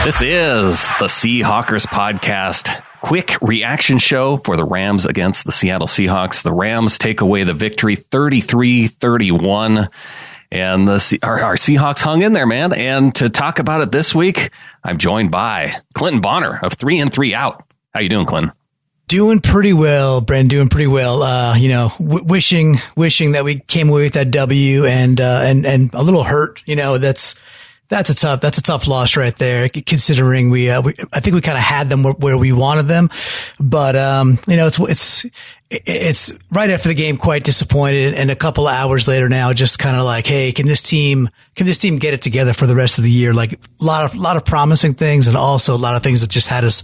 This is the Seahawkers podcast. Quick reaction show for the Rams against the Seattle Seahawks. The Rams take away the victory 33-31. And our Seahawks hung in there, man. And to talk about it this week, I'm joined by Clinton Bonner of 3 and 3 Out. How you doing, Clinton? Doing pretty well, Brandan. Doing pretty well. Wishing that we came away with that W, and a little hurt. That's a tough loss right there, considering I think we kind of had them where we wanted them, but it's right after the game, quite disappointed, and a couple of hours later now, just kind of like, hey, can this team get it together for the rest of the year? Like a lot of promising things, and also a lot of things that just had us,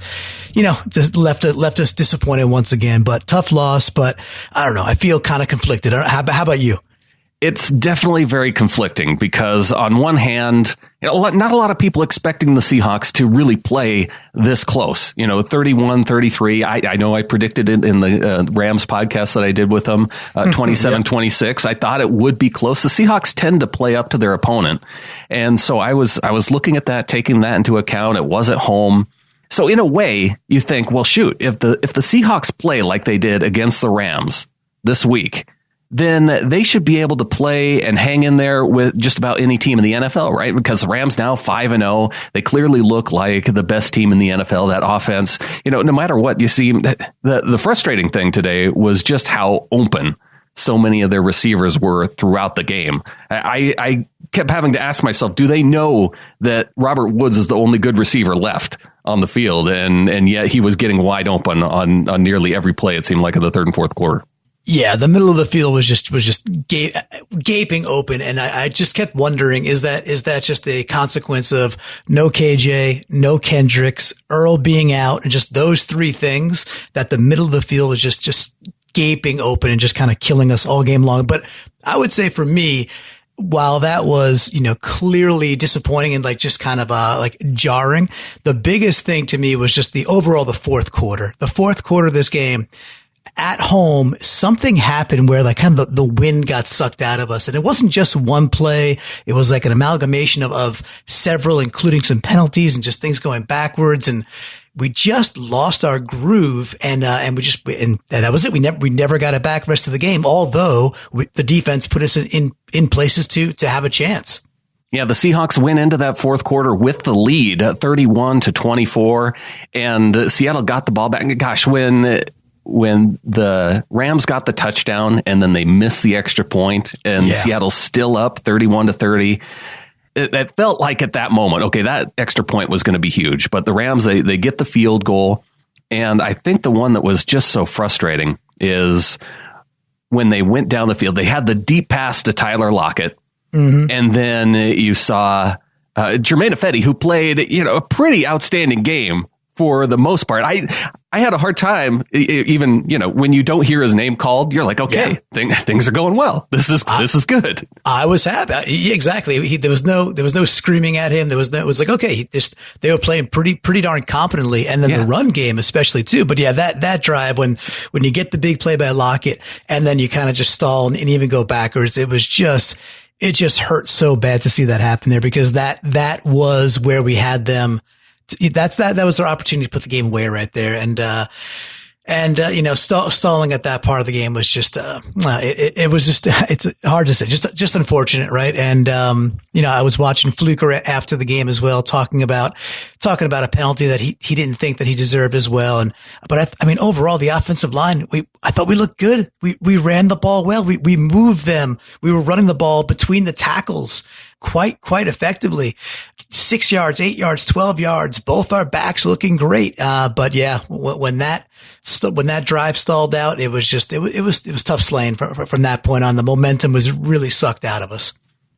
just left us disappointed once again. But tough loss. But I don't know. I feel kind of conflicted. How about you? It's definitely very conflicting because on one hand, not a lot of people expecting the Seahawks to really play this close, 31-33. I know I predicted it in the Rams podcast that I did with them, 27-26. I thought it would be close. The Seahawks tend to play up to their opponent. And so I was looking at that, taking that into account. It was at home. So in a way, you think, well, shoot, if the Seahawks play like they did against the Rams this week, then they should be able to play and hang in there with just about any team in the NFL, right? Because the Rams now 5-0, they clearly look like the best team in the NFL. That offense, no matter what you see, the frustrating thing today was just how open so many of their receivers were throughout the game. I kept having to ask myself, do they know that Robert Woods is the only good receiver left on the field? And yet he was getting wide open on nearly every play, it seemed like, in the third and fourth quarter. Yeah, the middle of the field was just gaping open, and I just kept wondering, is that just a consequence of no KJ, no Kendricks, Earl being out, and just those three things, that the middle of the field was just gaping open and just kind of killing us all game long. But I would say for me, while that was, clearly disappointing and just kind of jarring, the biggest thing to me was just the fourth quarter. The fourth quarter of this game, at home, something happened where kind of the wind got sucked out of us. And it wasn't just one play. It was like an amalgamation of several, including some penalties and just things going backwards. And we just lost our groove, and that was it. We never got it back the rest of the game, although the defense put us in places to have a chance. Yeah, the Seahawks went into that fourth quarter with the lead, 31-24, and Seattle got the ball back. Gosh, when the Rams got the touchdown and then they missed the extra point, and Seattle's still up 31-30, it felt like at that moment, okay, that extra point was going to be huge. But the Rams, they get the field goal. And I think the one that was just so frustrating is when they went down the field, they had the deep pass to Tyler Lockett. Mm-hmm. And then you saw Jermaine Ifedi, who played, a pretty outstanding game for the most part. I had a hard time, even, when you don't hear his name called, you're like, okay, things are going well. This is good. I was happy. Exactly. There was no screaming at him. It was like, okay, they were playing pretty darn competently. And then the run game, especially too. But yeah, that drive, when you get the big play by Lockett and then you kind of just stall and even go backwards, it just hurt so bad to see that happen there, because that was where we had them. That was their opportunity to put the game away right there. Stalling at that part of the game was just, it's hard to say, just unfortunate. Right. And, I was watching Fluker after the game as well, talking about a penalty that he didn't think that he deserved as well. But overall, the offensive line, I thought we looked good. We ran the ball well. We moved them. We were running the ball between the tackles quite effectively. 6 yards, 8 yards, 12 yards, both our backs looking great. But yeah, when that drive stalled out, it was tough slaying from that point on. The momentum was really sucked out of us.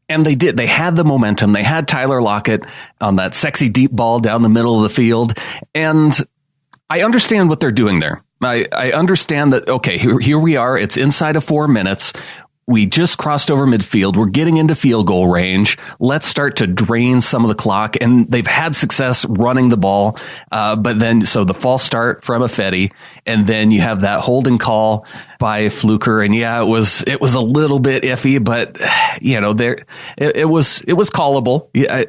And they did. They had the momentum. They had Tyler Lockett on that sexy deep ball down the middle of the field. And I understand what they're doing there. I understand that, okay, here we are. It's inside of 4 minutes. we just crossed over midfield. We're getting into field goal range. Let's start to drain some of the clock. And they've had success running the ball. But then, so the false start from Ifedi, and then you have that holding call by Fluker. And yeah, it was a little bit iffy, but you know, it was callable. Yeah.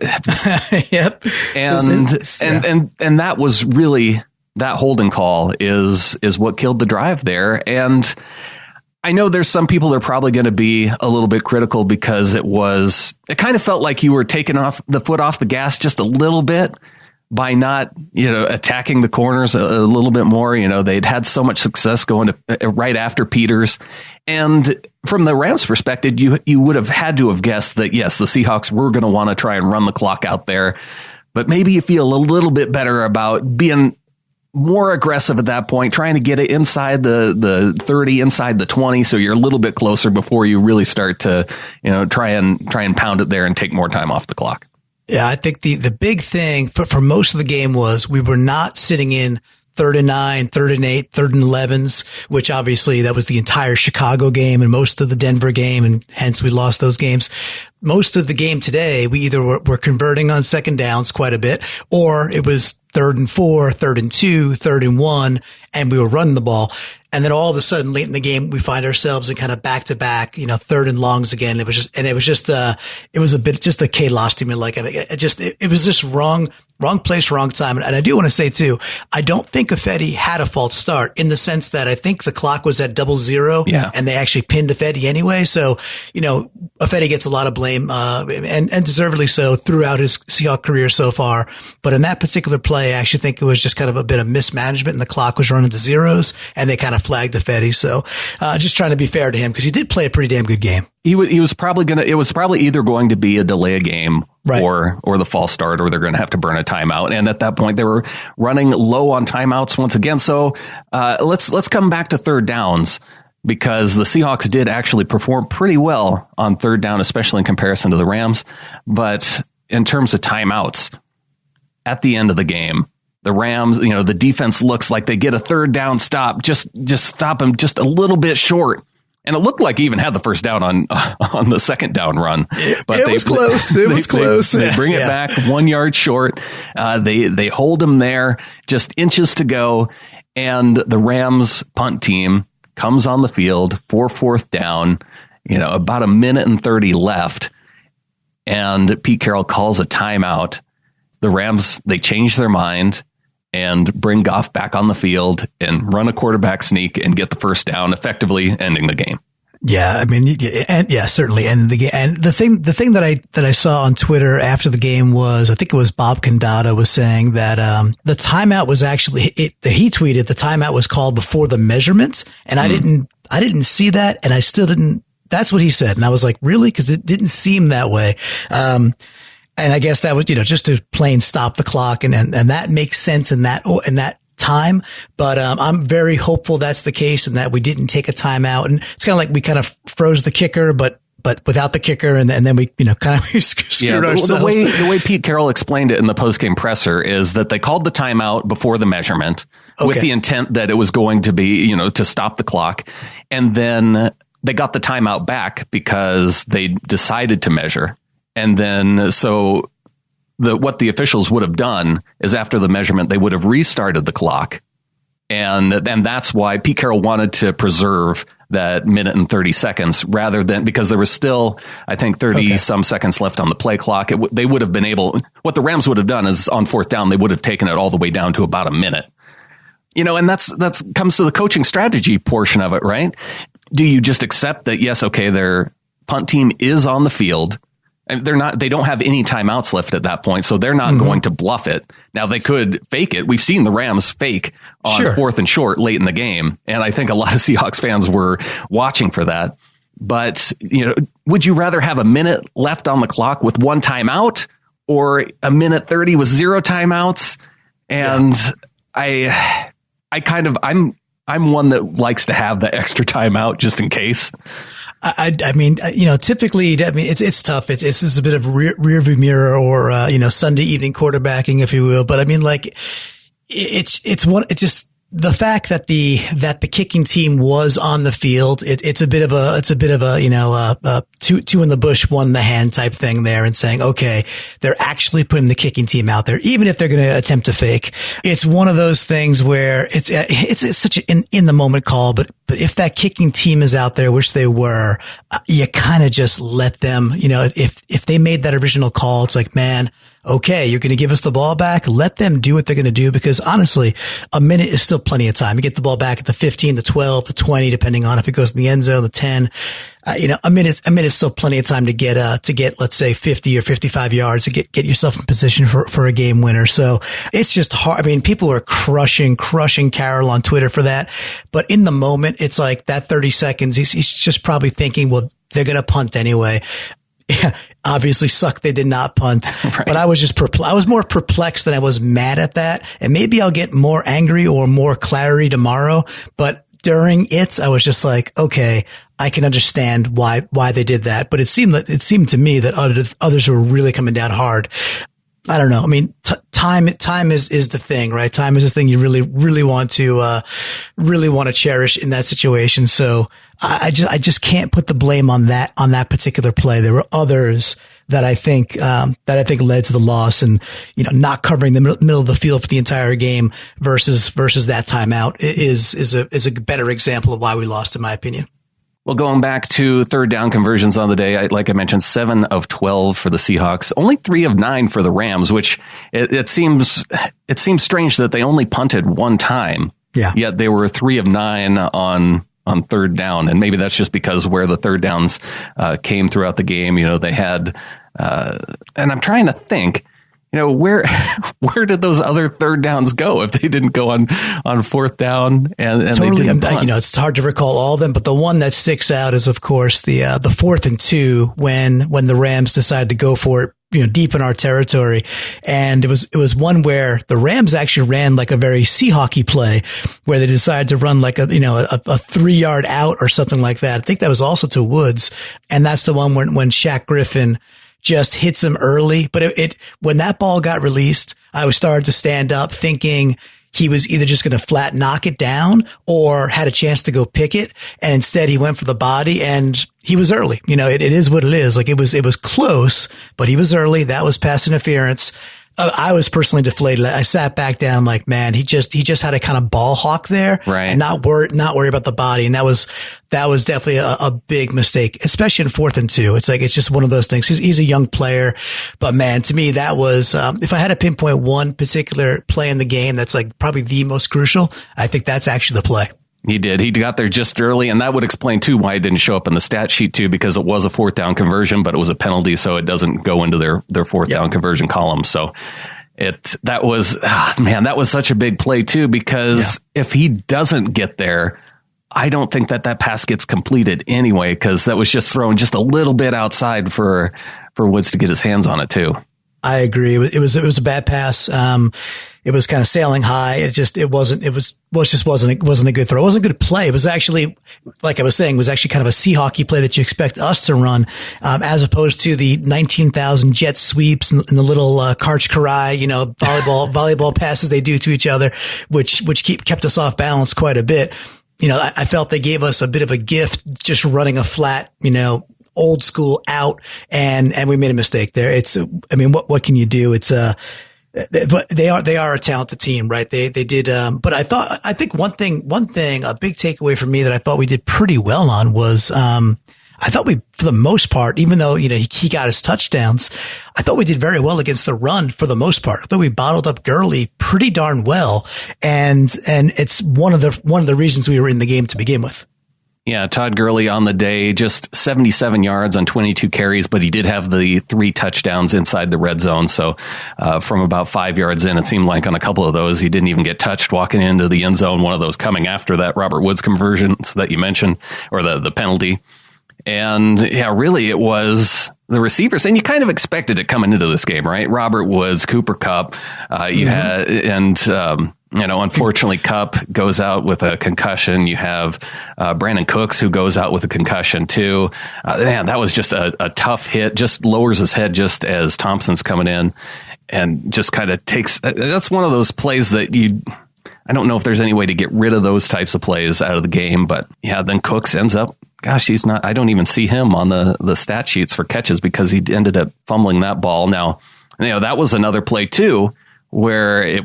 Yep. And that was really, that holding call is what killed the drive there. And I know there's some people that are probably going to be a little bit critical because it kind of felt like you were taking the foot off the gas just a little bit by not, attacking the corners a little bit more. They'd had so much success going to right after Peters. And from the Rams' perspective, you would have had to have guessed that, yes, the Seahawks were going to want to try and run the clock out there. But maybe you feel a little bit better about being more aggressive at that point, trying to get it inside the 30, inside the 20, so you're a little bit closer before you really start to, try and pound it there and take more time off the clock. Yeah, I think the big thing for most of the game was we were not sitting in 3rd and 9, 3rd and 8, 3rd and 11s, which obviously that was the entire Chicago game and most of the Denver game, and hence we lost those games. Most of the game today, we either were converting on second downs quite a bit, or it was 3rd and 4, 3rd and 2, 3rd and 1, and we were running the ball. And then all of a sudden, late in the game, we find ourselves in kind of back to back, 3rd and longs again. It was just a bit, just a chaos to me. Like, it was just wrong place, wrong time. And I do want to say too, I don't think Ifedi had a false start in the sense that I think the clock was at 00, and they actually pinned Ifedi anyway. So, Ifedi gets a lot of blame, and deservedly so throughout his Seahawks career so far. But in that particular play, I actually think it was just kind of a bit of mismanagement, and the clock was running to zeros, and they kind of flagged Ifedi. So, just trying to be fair to him, because he did play a pretty damn good game. He was probably it was probably either going to be a delay a game, right, or the false start, or they're going to have to burn a timeout. And at that point, they were running low on timeouts once again. So let's come back to third downs, because the Seahawks did actually perform pretty well on third down, especially in comparison to the Rams. But in terms of timeouts, at the end of the game, the Rams, the defense looks like they get a third down stop, just stop them just a little bit short. And it looked like he even had the first down on the second down run. But it was close. It was close. They bring it back 1 yard short. They hold him there, just inches to go. And the Rams punt team comes on the field for fourth down, about 1:30 left. And Pete Carroll calls a timeout. The Rams, they change their mind and bring Goff back on the field and run a quarterback sneak and get the first down, effectively ending the game. Yeah, I mean, certainly ending the game. And the thing that I saw on Twitter after the game was, I think it was Bob Condata was saying that the timeout was actually he tweeted the timeout was called before the measurements, and I didn't see that, and I still didn't. That's what he said, and I was like, really? Because it didn't seem that way. And I guess that was, just to plain stop the clock, and that makes sense in that time. But I'm very hopeful that's the case, and that we didn't take a timeout. And it's kind of like we kind of froze the kicker, but without the kicker, and then we kind of screwed ourselves. The way Pete Carroll explained it in the postgame presser is that they called the timeout before the measurement, with the intent that it was going to be, to stop the clock, and then they got the timeout back because they decided to measure. And then, so what the officials would have done is, after the measurement, they would have restarted the clock. And that's why Pete Carroll wanted to preserve that 1:30 seconds, rather than, because there was still, I think, 30 some seconds left on the play clock. They would have been able, what the Rams would have done is, on fourth down, they would have taken it all the way down to about a minute. And that's comes to the coaching strategy portion of it, right? Do you just accept that, yes, okay, their punt team is on the field, and they don't have any timeouts left at that point, so they're not going to bluff it. Now, they could fake it. We've seen the Rams fake on fourth and short late in the game, and I think a lot of Seahawks fans were watching for that. But, would you rather have a minute left on the clock with one timeout, or 1:30 with zero timeouts? And I'm one that likes to have the extra timeout just in case. I mean, typically, it's tough. It's just a bit of rear view mirror, or, Sunday evening quarterbacking, if you will. But I mean, like, the fact that the kicking team was on the field, it's a bit of a two in the bush, one in the hand type thing there, and saying, okay, they're actually putting the kicking team out there, even if they're going to attempt to fake. It's one of those things where it's such an in the moment call, but if that kicking team is out there, which they were, you kind of just let them, if they made that original call, it's like, man, okay, you're going to give us the ball back. Let them do what they're going to do, because honestly, a minute is still plenty of time. You get the ball back at the 15, the 12, the 20, depending on if it goes in the end zone, the 10. A minute is still plenty of time to get, let's say 50 or 55 yards to get yourself in position for a game winner. So it's just hard. I mean, people are crushing Carroll on Twitter for that. But in the moment, it's like that 30 seconds, he's just probably thinking, well, they're going to punt anyway. Yeah, obviously sucked they did not punt, right. But I was just I was more perplexed than I was mad at that. And maybe I'll get more angry or more clarity tomorrow. But during it, I was just like, okay, I can understand why they did that. But it seemed to me that others were really coming down hard. I don't know. I mean, time is the thing, right? Time is the thing you really want to cherish in that situation. So I just can't put the blame on that particular play. There were others that I think led to the loss, and, not covering the middle of the field for the entire game versus that timeout is a better example of why we lost, in my opinion. Well, going back to third down conversions on the day, like I mentioned, 7 of 12 for the Seahawks, only 3 of 9 for the Rams, which it seems strange that they only punted one time. Yeah. Yet they were 3 of 9 on third down, and maybe that's just because where the third downs came throughout the game. They had, and I'm trying to think. Where did those other third downs go if they didn't go on fourth down and totally, they didn't punt? It's hard to recall all of them, but the one that sticks out is, of course, the 4th and 2 when the Rams decided to go for it, deep in our territory. And it was one where the Rams actually ran like a very Seahawky play where they decided to run like a 3-yard out or something like that. I think that was also to Woods. And that's the one when Shaq Griffin just hits him early. But when that ball got released, I was started to stand up thinking he was either just going to flat knock it down or had a chance to go pick it. And instead he went for the body, and he was early. It is what it is. Like it was close, but he was early. That was pass interference. I was personally deflated. I sat back down. I'm like, man, he just had a kind of ball hawk there, right, and not worry about the body. And that was definitely a big mistake, especially in 4th and 2. It's like, it's just one of those things. He's a young player, but man, to me, that was, if I had to pinpoint one particular play in the game, that's like probably the most crucial. I think that's actually the play. He did. He got there just early, and that would explain, too, why it didn't show up in the stat sheet, too, because it was a 4th down conversion, but it was a penalty, so it doesn't go into their 4th down conversion column. So that was such a big play, too, because if he doesn't get there, I don't think that pass gets completed anyway, because that was just thrown just a little bit outside for Woods to get his hands on it, too. I agree. It was a bad pass. It was kind of sailing high. It wasn't a good throw. It wasn't a good play. It was actually, like I was saying, was actually kind of a Seahawky play that you expect us to run, as opposed to the 19,000 jet sweeps and the little, Karch Karai, volleyball passes they do to each other, which kept us off balance quite a bit. I felt they gave us a bit of a gift just running a flat, old school out, and we made a mistake there. What can you do? But they are a talented team, right? They did, but I think one thing, a big takeaway for me that I thought we did pretty well on was, I thought we, for the most part, even though, he got his touchdowns, I thought we did very well against the run for the most part. I thought we bottled up Gurley pretty darn well. And it's one of the reasons we were in the game to begin with. Yeah, Todd Gurley on the day, just 77 yards on 22 carries, but he did have the 3 touchdowns inside the red zone. So from about 5 yards in, it seemed like on a couple of those, he didn't even get touched walking into the end zone, one of those coming after that Robert Woods conversion that you mentioned, or the penalty. And yeah, really it was the receivers, and you kind of expected it coming into this game, right? Robert Woods, Cooper Kupp, unfortunately, Kupp goes out with a concussion. You have Brandon Cooks, who goes out with a concussion, too. That was just a tough hit, just lowers his head just as Thompson's coming in, and just kind of takes... That's one of those plays that I don't know if there's any way to get rid of those types of plays out of the game, but yeah, then Cooks ends up, gosh, I don't even see him on the stat sheets for catches because he ended up fumbling that ball. Now, that was another play too, where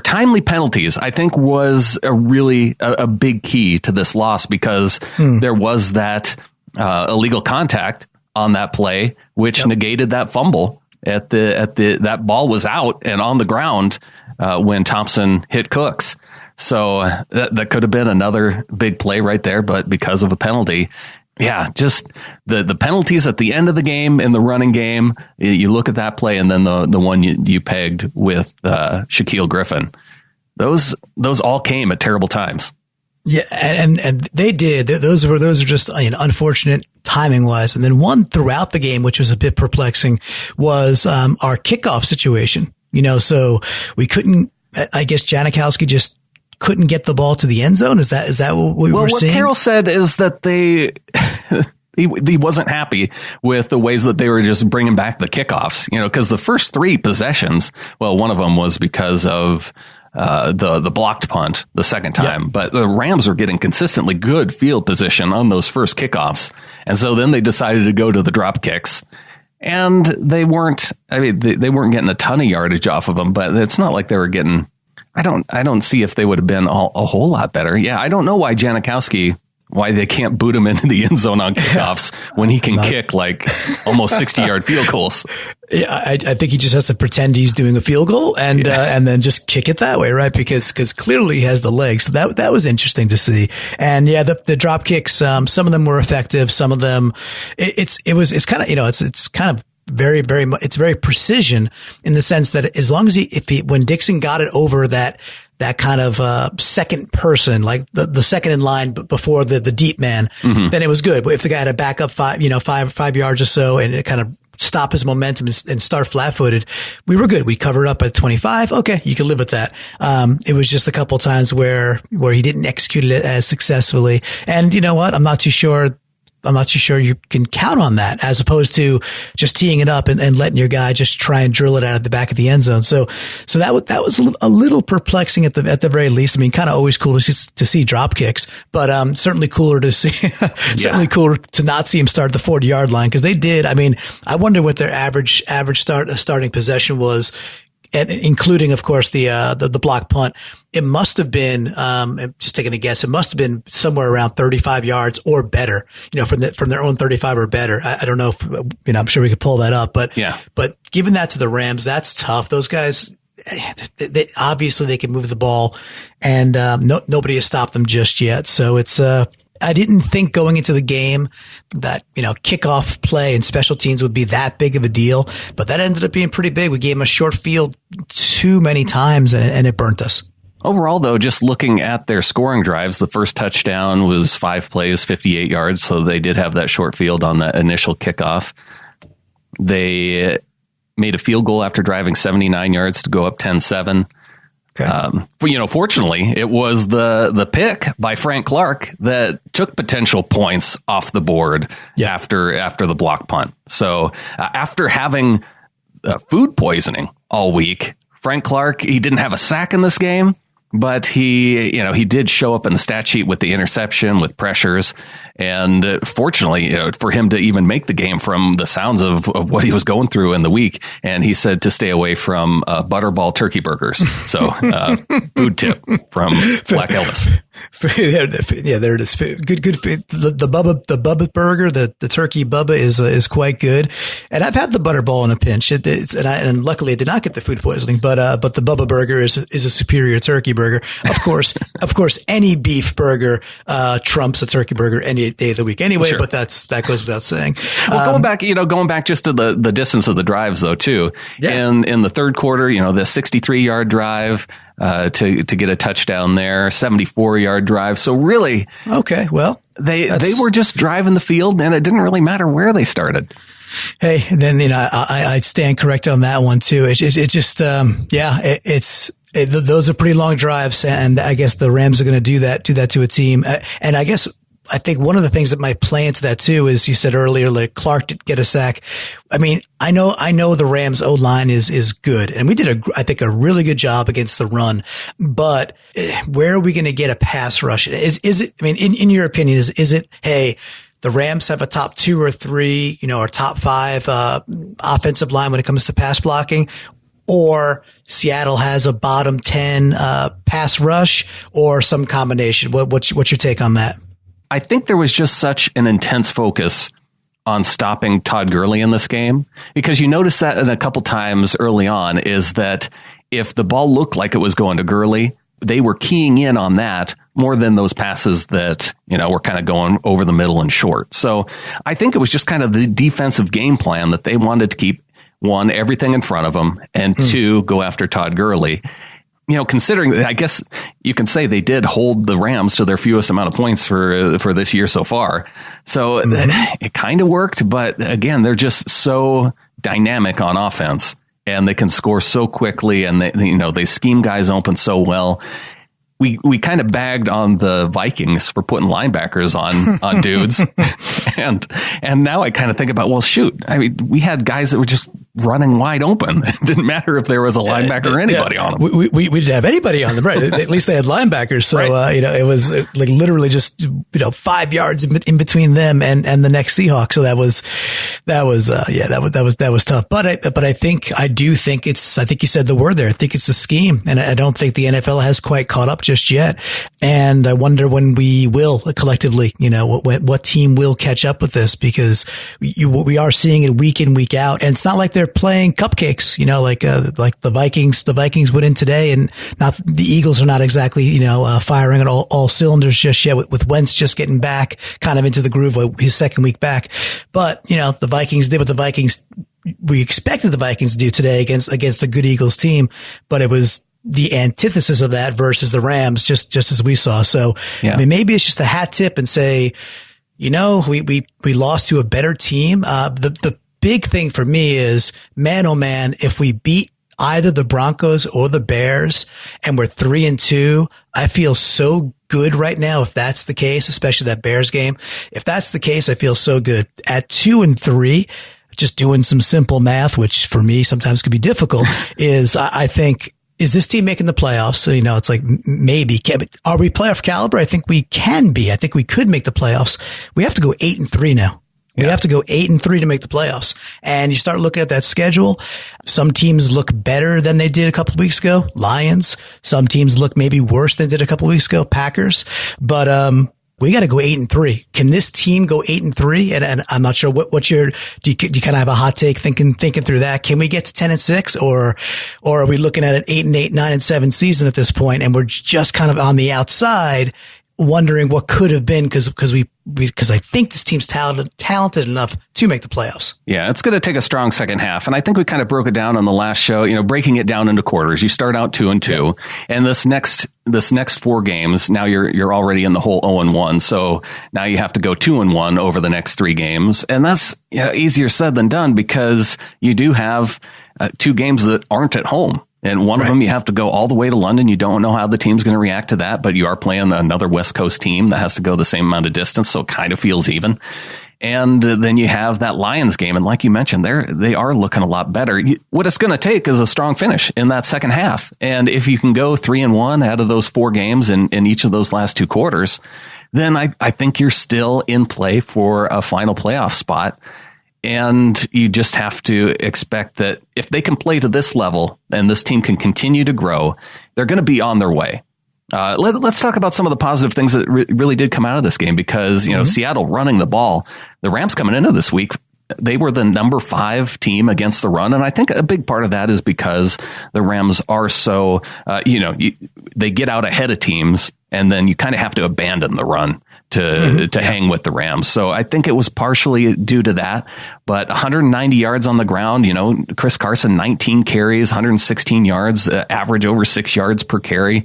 timely penalties, I think, was a big key to this loss because there was that illegal contact on that play, which negated that fumble that ball was out and on the ground when Thompson hit Cooks. So that could have been another big play right there, but because of a penalty, just the penalties at the end of the game in the running game, you look at that play and then the one you pegged with Shaquille Griffin, those all came at terrible times. Yeah, and they did. Those are just unfortunate timing wise. And then one throughout the game, which was a bit perplexing, was our kickoff situation. So we couldn't. I guess Janikowski just couldn't get the ball to the end zone. Is that what we were seeing? What Carroll said is that he wasn't happy with the ways that they were just bringing back the kickoffs. Because the first 3 possessions, one of them was because of the blocked punt the second time, but the Rams were getting consistently good field position on those first kickoffs. And so then they decided to go to the drop kicks, and they weren't getting a ton of yardage off of them, but it's not like they were getting, I don't see if they would have been a whole lot better. Yeah. I don't know why they can't boot him into the end zone on kickoffs when he can kick like almost 60-yard field goals. Yeah, I think he just has to pretend he's doing a field goal and then just kick it that way, right? Because clearly he has the legs. So that was interesting to see. And the drop kicks, some of them were effective. Some of them, it's kind of, it's kind of very, very much, it's very precision in the sense that as long as when Dixon got it over that kind of second person, like the second in line before the deep man, then it was good. But if the guy had to back up 5 yards or so and it kind of stop his momentum and start flat-footed, we were good. We covered up at 25. Okay, you can live with that. It was just a couple times where he didn't execute it as successfully. And you know what? I'm not too sure you can count on that as opposed to just teeing it up and letting your guy just try and drill it out of the back of the end zone. So that was a little perplexing at the very least. I mean, kind of always cool to see drop kicks, but certainly cooler to see, certainly cooler to not see him start the 40-yard line because they did. I mean, I wonder what their average starting possession was, and including, of course, the block punt. It must have been, just taking a guess, it must have been somewhere around 35 yards or better, from their own 35 or better. I don't know if, I'm sure we could pull that up, but giving that to the Rams, that's tough. Those guys, they obviously they can move the ball and, nobody has stopped them just yet. So it's, I didn't think going into the game that, kickoff play and special teams would be that big of a deal, but that ended up being pretty big. We gave them a short field too many times and it burnt us. Overall, though, just looking at their scoring drives, the first touchdown was 5 plays, 58 yards. So they did have that short field on the initial kickoff. They made a field goal after driving 79 yards to go up 10-7. Okay. Fortunately, it was the pick by Frank Clark that took potential points off the board after the block punt. So after having food poisoning all week, Frank Clark, he didn't have a sack in this game, but he did show up in the stat sheet with the interception, with pressures. And fortunately, for him to even make the game from the sounds of what he was going through in the week, and he said to stay away from Butterball turkey burgers. So food tip from Black Elvis. Yeah, there it is. Good. The Bubba burger, the turkey Bubba is quite good. And I've had the Butterball in a pinch. And luckily I did not get the food poisoning, but the Bubba burger is a superior turkey burger. Of course, any beef burger trumps a turkey burger any day of the week anyway, sure. But that goes without saying. Well, going back just to the distance of the drives though too. Yeah. In the third quarter, the 63-yard drive to get a touchdown there, 74-yard drive. So really, okay, well, they were just driving the field, and it didn't really matter where they started. Hey, then I stand correct on that one too. It just those are pretty long drives, and I guess the Rams are going to do that to a team. And I guess I think one of the things that might play into that too is you said earlier, like Clark did get a sack. I mean, I know the Rams O-line is good, and we did I think a really good job against the run, but where are we going to get a pass rush? Is it, I mean, in your opinion, is it, hey, the Rams have a top 2 or 3, or top 5, offensive line when it comes to pass blocking, or Seattle has a bottom 10, pass rush, or some combination? What's your take on that? I think there was just such an intense focus on stopping Todd Gurley in this game, because you notice that in a couple times early on is that if the ball looked like it was going to Gurley, they were keying in on that more than those passes that, were kind of going over the middle and short. So I think it was just kind of the defensive game plan that they wanted to keep, one, everything in front of them, and two, go after Todd Gurley. Considering, I guess you can say they did hold the Rams to their fewest amount of points for this year so far. So it kind of worked, but again, they're just so dynamic on offense, and they can score so quickly, and they scheme guys open so well. We kind of bagged on the Vikings for putting linebackers on dudes. And now I kind of think about, well, shoot, I mean, we had guys that were just running wide open. It didn't matter if there was a linebacker or anybody on them. We didn't have anybody on them, right? At least they had linebackers. So, right. It was like literally just, 5 yards in between them and the next Seahawks. So that was tough. But I do think I think you said the word there. I think it's the scheme, and I don't think the NFL has quite caught up just yet. And I wonder when we will collectively, what team will catch up with this, because we are seeing it week in, week out. And it's not like they're playing cupcakes, like the Vikings went in today, and not the Eagles are not exactly, firing at all cylinders just yet with Wentz just getting back kind of into the groove of his second week back. But, the Vikings did what the Vikings, we expected the Vikings to do today against a good Eagles team, but it was the antithesis of that versus the Rams, just as we saw. So, yeah. I mean, maybe it's just a hat tip and say, we lost to a better team. The big thing for me is, man, oh man, if we beat either the Broncos or the Bears and we're 3-2, I feel so good right now. If that's the case, especially that Bears game, if that's the case, I feel so good. At 2-3, just doing some simple math, which for me sometimes could be difficult, is I think, is this team making the playoffs? So, it's like, maybe. Are we playoff caliber? I think we can be. I think we could make the playoffs. We have to go 8-3 now. We have to go 8-3 to make the playoffs. And you start looking at that schedule. Some teams look better than they did a couple of weeks ago. Lions. Some teams look maybe worse than they did a couple of weeks ago. Packers. But, we got to go 8-3. Can this team go 8-3? And I'm not sure what's do you kind of have a hot take thinking through that? Can we get to 10-6, or are we looking at an 8-8, 9-7 season at this point, and we're just kind of on the outside wondering what could have been, because I think this team's talented enough to make the playoffs. Yeah, it's going to take a strong second half, and I think we kind of broke it down on the last show. Breaking it down into quarters. You start out 2-2, and this next 4 games, now you're already in the whole 0-1. So now you have to go 2-1 over the next 3 games, and that's easier said than done, because you do have 2 games that aren't at home. And one of them, you have to go all the way to London. You don't know how the team's going to react to that, but you are playing another West Coast team that has to go the same amount of distance, so it kind of feels even. And then you have that Lions game, and like you mentioned, they are looking a lot better. What it's going to take is a strong finish in that second half. And if you can go 3-1 out of those 4 games in each of those last 2 quarters, then I think you're still in play for a final playoff spot. And you just have to expect that if they can play to this level and this team can continue to grow, they're going to be on their way. Let's talk about some of the positive things that really did come out of this game, because, Seattle running the ball, the Rams coming into this week, they were the number 5 team against the run. And I think a big part of that is because the Rams are so, they get out ahead of teams, and then you kind of have to abandon the run to hang with the Rams. So I think it was partially due to that, but 190 yards on the ground, Chris Carson, 19 carries, 116 yards, average over 6 yards per carry.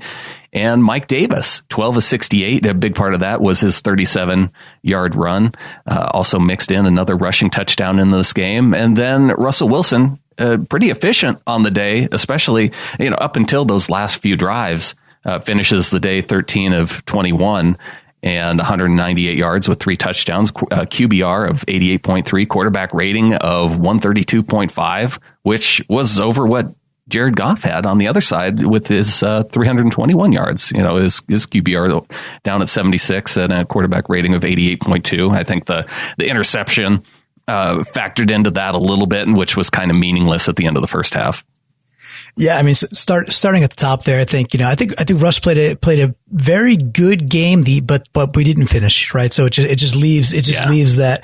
And Mike Davis, 12 of 68. A big part of that was his 37-yard run. Also mixed in another rushing touchdown in this game. And then Russell Wilson, pretty efficient on the day, especially, up until those last few drives, finishes the day 13 of 21. and 198 yards with 3 touchdowns, QBR of 88.3, quarterback rating of 132.5, which was over what Jared Goff had on the other side with his 321 yards. His QBR down at 76 and a quarterback rating of 88.2. I think the interception factored into that a little bit, which was kind of meaningless at the end of the first half. Yeah, I mean, starting at the top there, I think Russ played a very good game, but we didn't finish, right? So it just leaves that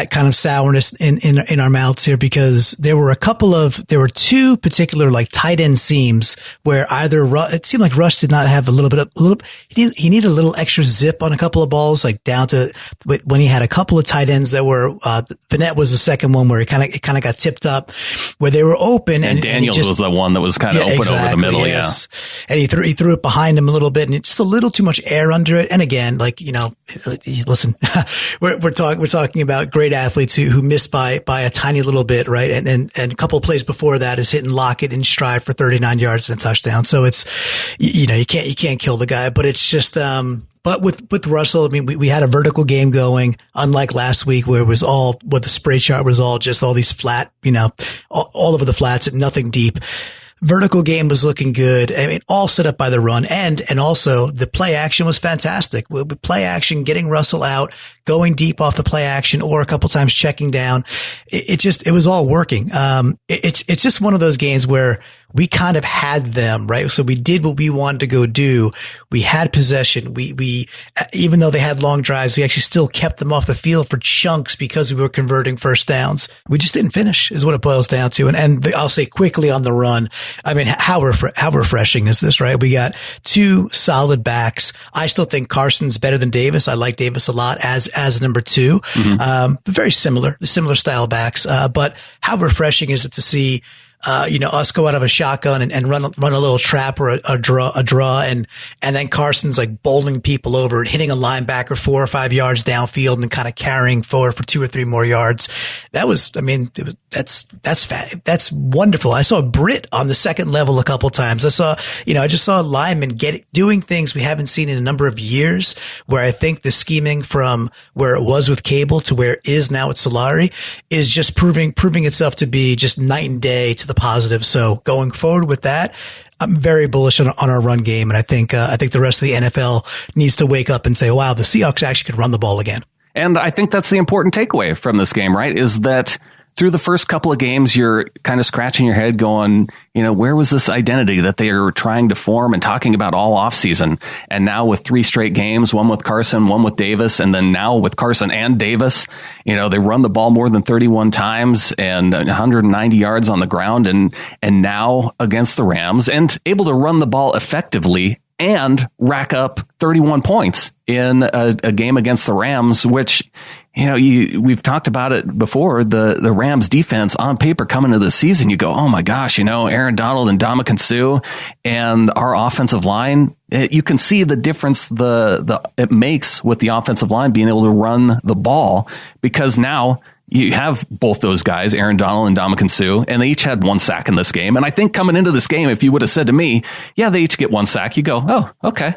kind of sourness in our mouths here, because there were two particular like tight end seams where it seemed like Russ did not have he needed a little extra zip on a couple of balls, like down to when he had a couple of tight ends that were, Vanette was the second one where it kind of got tipped up where they were open, and Daniels was the one that was kind of open over the middle. Yes. Yeah. And he threw it behind him a little bit, and it's just a little too much air under it. And again, listen, we're talking about great athletes who missed by a tiny little bit, right? And a couple of plays before that is hitting Lockett in stride for 39 yards and a touchdown. So it's, you can't kill the guy, but it's just, but with Russell, I mean, we had a vertical game going, unlike last week where the spray chart was all just all these flat, all over the flats and nothing deep. Vertical game was looking good. I mean, all set up by the run, and also the play action was fantastic. Play action, getting Russell out, going deep off the play action, or a couple times checking down. It was all working. It's just one of those games where we kind of had them, right? So we did what we wanted to go do. We had possession. We even though they had long drives, we actually still kept them off the field for chunks because we were converting first downs. We just didn't finish is what it boils down to. And I'll say quickly on the run, I mean, how refreshing is this, right? We got 2 solid backs. I still think Carson's better than Davis. I like Davis a lot as number 2. Mm-hmm. Very similar style backs. But how refreshing is it to see us go out of a shotgun and run a little trap or a draw and then Carson's like bowling people over and hitting a linebacker 4 or 5 yards downfield and kind of carrying forward for 2 or 3 more yards. That's wonderful. I saw Britt on the second level a couple times. I just saw a lineman doing things we haven't seen in a number of years, where I think the scheming from where it was with Cable to where it is now at Solari is just proving itself to be just night and day to the positive. So going forward with that, I'm very bullish on our run game. And I think the rest of the NFL needs to wake up and say, wow, the Seahawks actually could run the ball again. And I think that's the important takeaway from this game, right? Is that through the first couple of games, you're kind of scratching your head going, where was this identity that they are trying to form and talking about all offseason? And now with 3 straight games, one with Carson, one with Davis, and then now with Carson and Davis, they run the ball more than 31 times and 190 yards on the ground. And now against the Rams, and able to run the ball effectively and rack up 31 points in a game against the Rams, which, we've talked about it before, the Rams defense on paper coming into the season, you go, oh my gosh, Aaron Donald and Ndamukong Suh and our offensive line, you can see the difference it makes with the offensive line being able to run the ball, because now you have both those guys, Aaron Donald and Ndamukong Suh, and they each had 1 sack in this game. And I think coming into this game, if you would have said to me, yeah, they each get 1 sack, you go, oh, okay.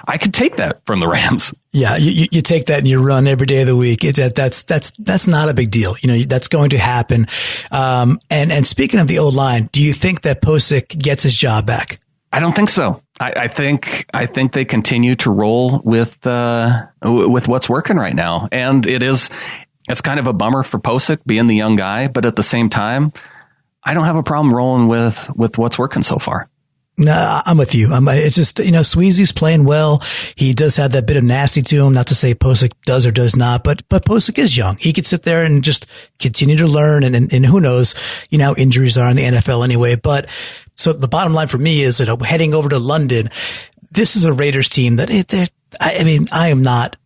I could take that from the Rams. Yeah, you take that and you run every day of the week. That's not a big deal. That's going to happen. And speaking of the old line, do you think that Posick gets his job back? I don't think so. I think they continue to roll with what's working right now, and it's kind of a bummer for Posick being the young guy, but at the same time, I don't have a problem rolling with what's working so far. No, I'm with you. It's just, Sweezy's playing well. He does have that bit of nasty to him. Not to say Posick does or does not, but Posick is young. He could sit there and just continue to learn. And who knows, how injuries are in the NFL anyway. But so the bottom line for me is that heading over to London, this is a Raiders team that I am not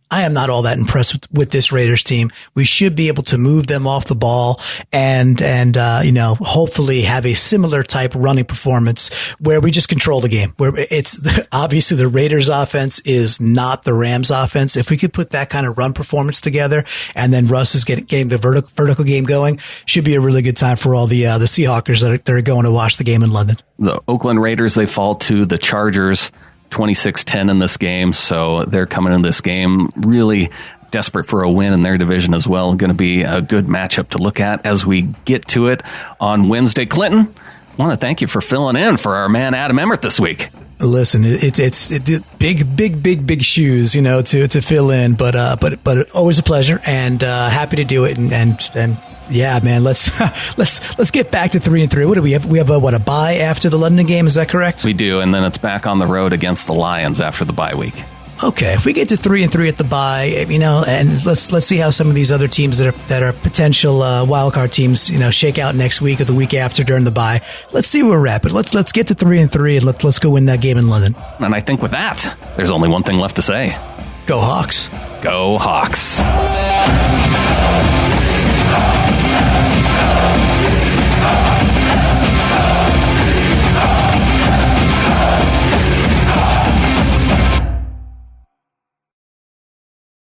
all that impressed with this Raiders team. We should be able to move them off the ball and hopefully have a similar type running performance where we just control the game, where it's obviously the Raiders offense is not the Rams offense. If we could put that kind of run performance together and then Russ is getting the vertical game going, should be a really good time for all the Seahawkers that are going to watch the game in London. The Oakland Raiders, they fall to the Chargers 26-10 in this game, so they're coming in this game really desperate for a win in their division as well. Going to be a good matchup to look at as we get to it on Wednesday. Clinton, I want to thank you for filling in for our man Adam Emmert this week. Listen, it's big shoes, to fill in, but always a pleasure and happy to do it. And yeah, man, let's get back to 3-3. What do we have? We have a bye after the London game. Is that correct? We do, and then it's back on the road against the Lions after the bye week. Okay, if we get to 3-3 at the bye, and let's see how some of these other teams that are potential wildcard teams, shake out next week or the week after during the bye. Let's see where we're at, but let's get to 3-3 and let's go win that game in London. And I think with that, there's only one thing left to say: Go Hawks! Go Hawks!